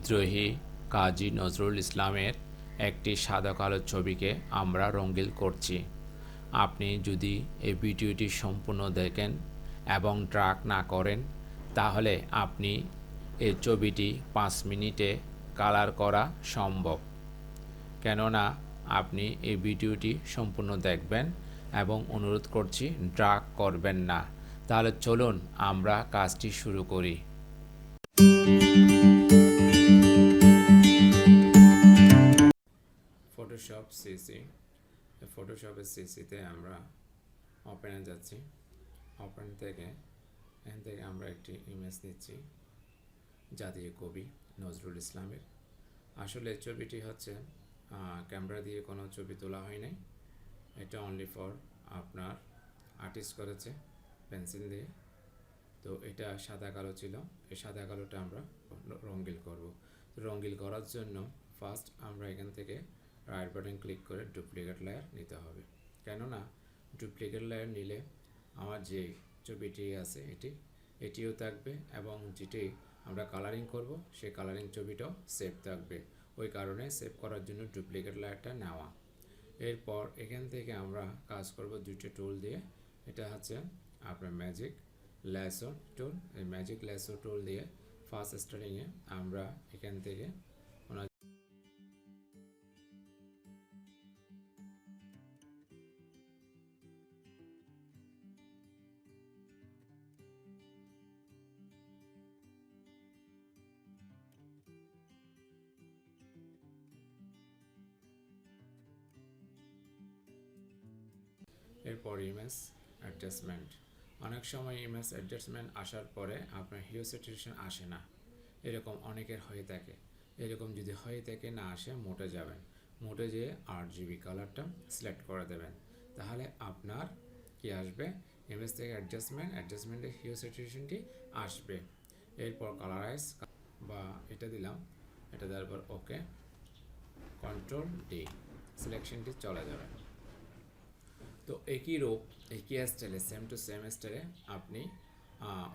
বিদ্রোহী কাজী নজরুল ইসলামের একটি সাদা কালো ছবিকে আমরা রঙিন করছি। আপনি যদি এই ভিডিওটি সম্পূর্ণ দেখেন এবং ড্রাগ না করেন, তাহলে আপনি এই ছবিটি 5 মিনিটে কালার করা সম্ভব। কেননা আপনি এই ভিডিওটি সম্পূর্ণ দেখবেন এবং অনুরোধ করছি ড্রাগ করবেন না। তাহলে চলুন আমরা কাজটি শুরু করি। ফটোশপ সিসি, ফটোশপের সিসিতে আমরা ওপেনে যাচ্ছি। ওপেন থেকে এখান থেকে আমরা একটি ইমেজ নিচ্ছি, জাতীয় কবি নজরুল ইসলামের। আসলে ছবিটি হচ্ছে ক্যামেরা দিয়ে কোনো ছবি তোলা হয় নাই, এটা অনলি ফর আপনার আর্টিস্ট করেছে পেন্সিল দিয়ে। তো এটা সাদা কালো ছিল, এই সাদা কালোটা আমরা রঙিন করব। রঙিন করার জন্য ফার্স্ট আমরা এখান থেকে রাইট বাটন ক্লিক করে ডুপ্লিকেট লেয়ার নিতে হবে। কেননা ডুপ্লিকেট লেয়ার নিলে আমার যে ছবিটি আছে এটিও থাকবে এবং যেটি আমরা কালারিং করব সেই কালারিং ছবিটাও সেভ থাকবে। ওই কারণে সেভ করার জন্য ডুপ্লিকেট লেয়ারটা নেওয়া। এরপর এখান থেকে আমরা কাজ করব দুটো টুল দিয়ে। এটা হচ্ছে আপনার ম্যাজিক ল্যাসো টুল। এই ম্যাজিক ল্যাসো টুল দিয়ে ফার্স্ট স্টার্টিংয়ে আমরা এখান থেকে এরপর ইমেজ অ্যাডজাস্টমেন্ট। অনেক সময় ইমেজ অ্যাডজাস্টমেন্ট আসার পরে আপনার হিউ স্যাচুরেশন আসে না, এরকম অনেকের হয়ে থাকে। এরকম যদি হয়ে থাকে না আসে, মোটে যাবেন, মোটে যেয়ে RGB কালারটা সিলেক্ট করে দেবেন। তাহলে আপনার কি আসবে, ইমেজ থেকে অ্যাডজাস্টমেন্টে হিউ স্যাচুরেশনটি আসবে। এরপর কালারাইজ বা এটা দিলাম, এটা দেওয়ার পর ওকে, কন্ট্রোল ডি, সিলেকশনটি চলে যাবে। তো একই রূপ একই স্টাইলে সেম টু সেম স্টাইলে আপনি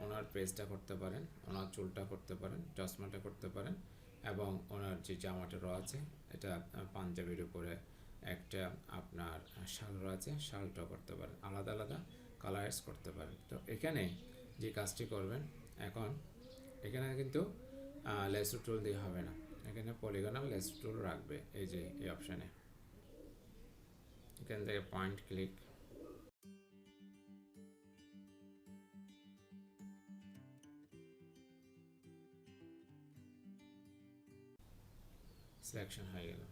ওনার পেজটা করতে পারেন, ওনার চুলটা করতে পারেন, চশমাটা করতে পারেন এবং ওনার যে জামাটা রয়েছে এটা পাঞ্জাবির উপরে একটা আপনার শাল রয়েছে, শালটাও করতে পারেন, আলাদা আলাদা কালারাইজ করতে পারেন। তো এখানে যে কাজটি করবেন, এখন এখানে কিন্তু লেসো টুল দিয়ে হবে না, এখানে পলিগনাল লেসো টুল রাখবে। এই যে এই অপশানে এখান থেকে পয়েন্ট ক্লিক, সিলেকশন হয়ে গেল।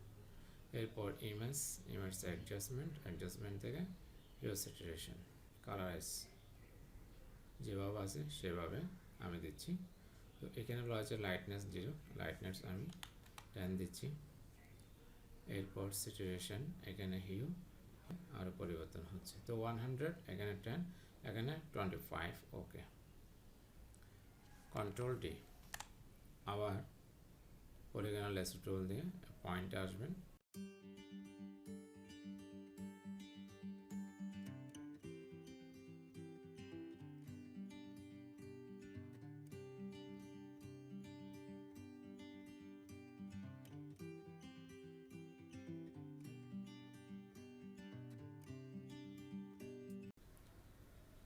এরপর ইমেজ অ্যাডজাস্টমেন্ট থেকে হিউ স্যাচুরেশন, কালারাইজ যেভাবে আছে সেভাবে আমি দিচ্ছি। তো এখানে রয়েছে লাইটনেস 0, লাইটনেস আমি 10 দিচ্ছি। এরপর স্যাচুরেশন, এখানে হিউ আরও পরিবর্তন হচ্ছে। তো 100, এখানে 10, এখানে 25, ওকে, কন্ট্রোল ডি। আবার পলিগনাল লেসো টুল দিয়ে পয়েন্টে আসবেন,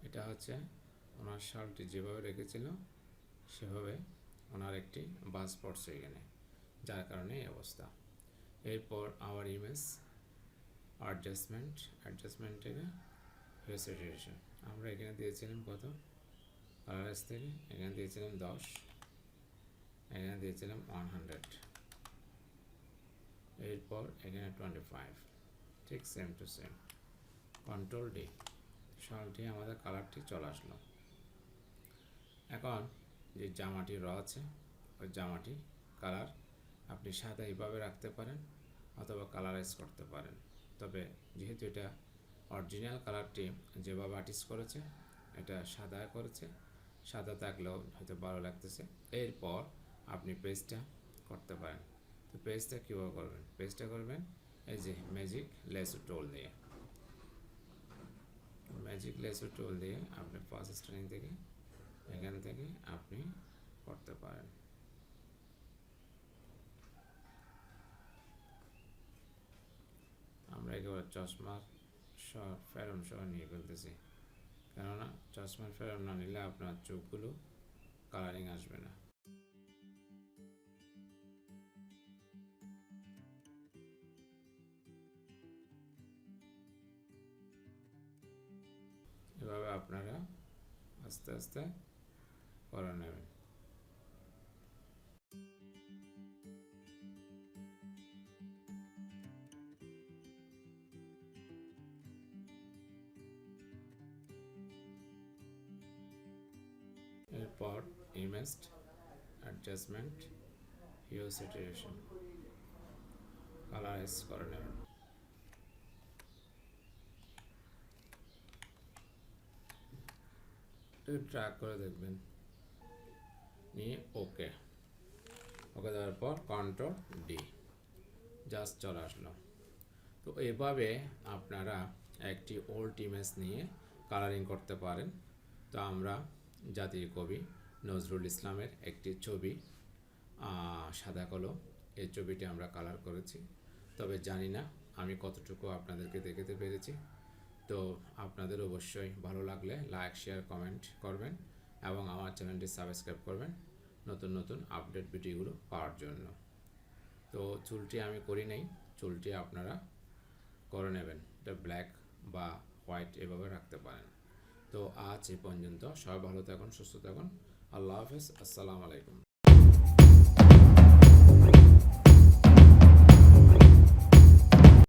এটা হচ্ছে ওনার শালটি যেভাবে রেখেছিল সেভাবে ওনার একটি বাজ পড়ছে এখানে, যার কারণে এই অবস্থা। এরপর আওয়ার ইমেজ অ্যাডজাস্টমেন্ট থেকে হিউ স্যাচুরেশন আমরা এখানে দিয়েছিলাম কত, কালারাইজ থেকে এখানে দিয়েছিলাম 10, এখানে দিয়েছিলাম 100, এরপর এখানে 25, ঠিক same to same, control D, শালটি আমাদের কালারটি চলে আসলো। এখন যে জামাটি রয়েছে ওই জামাটি কালার আপনি সাদা এইভাবে রাখতে পারেন অথবা কালারাইজ করতে পারেন। তবে যেহেতু এটা অরিজিনাল কালারটি যেভাবে আর্টিস্ট করেছে এটা সাদা করেছে, সাদা থাকলেও হয়তো ভালো লাগতেছে। এরপর আপনি পেজটা করতে পারেন। তো পেজটা কীভাবে করবেন, পেজটা করবেন এই যে ম্যাজিক লেসো টুল দিয়ে। ম্যাজিক লেসো টুল দিয়ে আপনি ফার্স্ট স্টার্টিং থেকে এখান থেকে আপনি করতে পারেন। চশমার ফেরম সহ নিয়ে ফেলতেছি, কেননা চশমার ফেরম না নিলে আপনার চোখগুলো কালারিং আসবে না। এভাবে আপনারা আস্তে আস্তে করে নেবেন। এরপর image adjustment, hue saturation, colourise করে নেবেন। ট্র্যাক করে দেখবেন, নিয়ে ওকে দেওয়ার পর কন্ট্রোল ডি, জাস্ট চলে আসলো। তো এভাবে আপনারা একটি ওল্ড ইমেজ নিয়ে কালারিং করতে পারেন। তো আমরা জাতির কবি নজরুল ইসলামের একটি ছবি, সাদা কালো, এই ছবিটি আমরা কালার করেছি। তবে জানি না আমি কতটুকু আপনাদেরকে দেখাতে পেরেছি। তো আপনাদের অবশ্যই ভালো লাগলে লাইক, শেয়ার, কমেন্ট করবেন এবং আমার চ্যানেলটি সাবস্ক্রাইব করবেন নতুন নতুন আপডেট ভিডিওগুলো পাওয়ার জন্য। তো চুলটি আমি করি নাই, চুলটি আপনারা করে নেবেন। এটা ব্ল্যাক বা হোয়াইট এভাবে রাখতে পারেন। তো আজ এই পর্যন্ত, সবাই ভালো থাকুন, সুস্থ থাকুন। আল্লাহ হাফেজ, আসসালামু আলাইকুম।